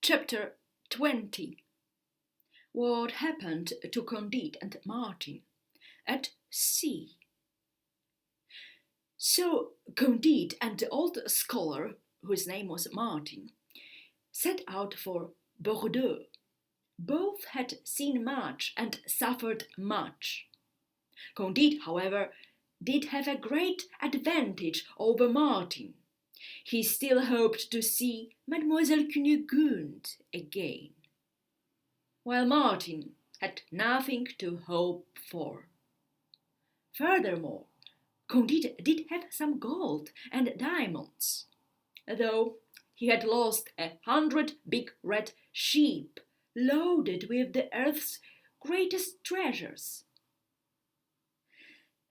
Chapter 20. What happened to Candide and Martin at sea? So Candide and the old scholar, whose name was Martin, set out for Bordeaux. Both had seen much and suffered much. Candide, however, did have a great advantage over Martin. He still hoped to see Mademoiselle Cunegonde again, while Martin had nothing to hope for. Furthermore, Candide did have some gold and diamonds, though he had lost 100 big red sheep loaded with the earth's greatest treasures.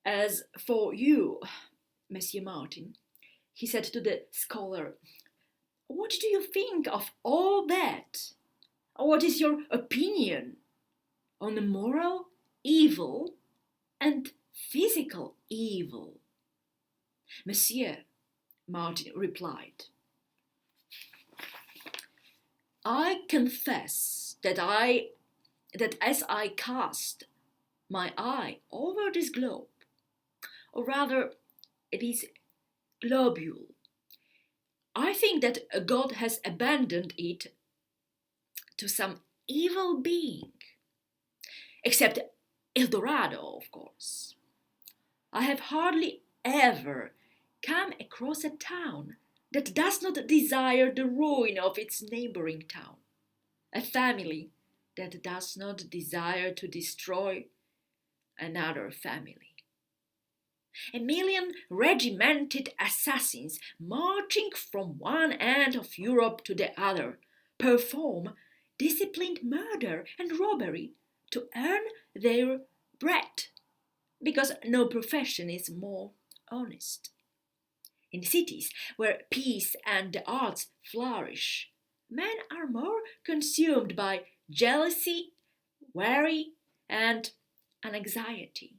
As for you, Monsieur Martin, he said to the scholar, what do you think of all that? What is your opinion on the moral evil and physical evil? Monsieur, Martin replied, I confess that as I cast my eye over this globe, or rather this globule, I think that God has abandoned it to some evil being, except El Dorado, of course. I have hardly ever come across a town that does not desire the ruin of its neighboring town, a family that does not desire to destroy another family. A million regimented assassins marching from one end of Europe to the other perform disciplined murder and robbery to earn their bread, because no profession is more honest. In cities where peace and the arts flourish, men are more consumed by jealousy, worry, and anxiety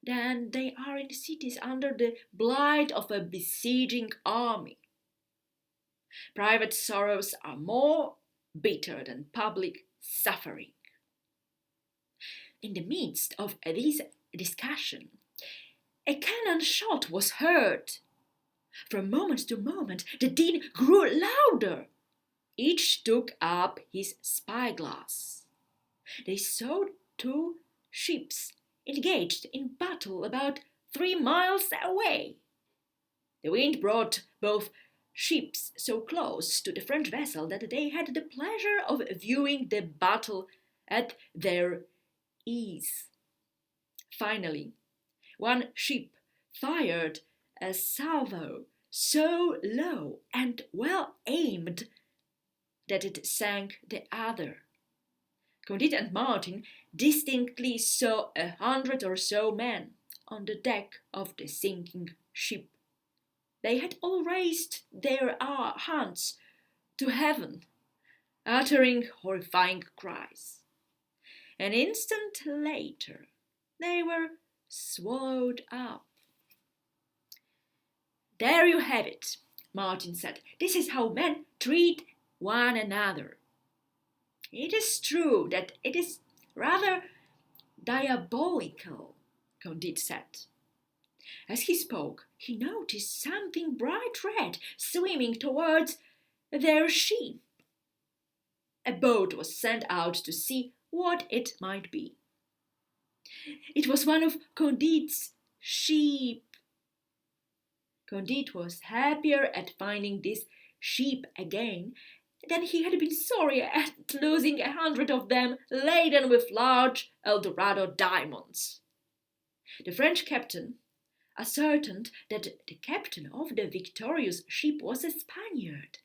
than they are in cities under the blight of a besieging army. Private sorrows are more bitter than public suffering. In the midst of this discussion, a cannon shot was heard. From moment to moment, the din grew louder. Each took up his spyglass. They saw two ships engaged in battle about 3 miles away. The wind brought both ships so close to the French vessel that they had the pleasure of viewing the battle at their ease. Finally, one ship fired a salvo so low and well aimed that it sank the other. Candide and Martin distinctly saw 100 or so men on the deck of the sinking ship. They had all raised their hands to heaven, uttering horrifying cries. An instant later, they were swallowed up. There you have it, Martin said. This is how men treat one another. It is true that it is rather diabolical, Candide said. As he spoke, he noticed something bright red swimming towards their ship. A boat was sent out to see what it might be. It was one of Candide's sheep. Candide was happier at finding this sheep again than he had been sorry at losing 100 of them laden with large El Dorado diamonds. The French captain ascertained that the captain of the victorious ship was a Spaniard,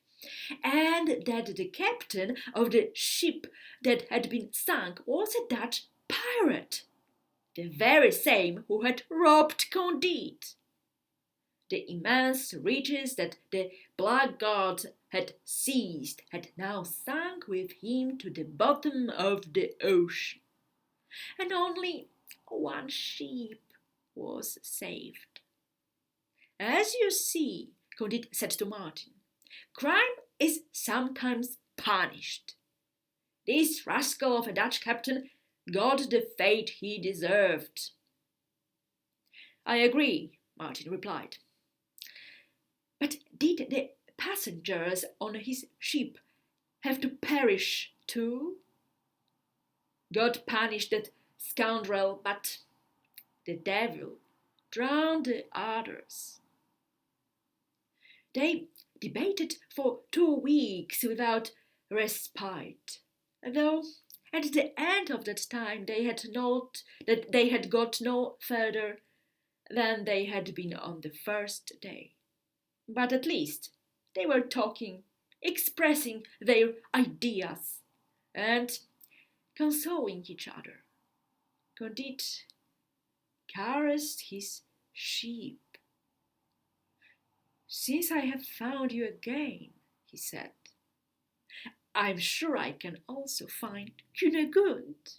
and that the captain of the ship that had been sunk was a Dutch pirate, the very same who had robbed Candide. The immense riches that the blackguard had seized had now sunk with him to the bottom of the ocean, and only one sheep was saved. As you see, Candide said to Martin, crime is sometimes punished. This rascal of a Dutch captain got the fate he deserved. I agree, Martin replied. But did the passengers on his ship have to perish too? God punished that scoundrel, but the devil drowned the others. They debated for 2 weeks without respite, though at the end of that time they had got no further than they had been on the first day. But at least they were talking, expressing their ideas, and consoling each other. Candide caressed his sheep. Since I have found you again, he said, I'm sure I can also find Cunegonde.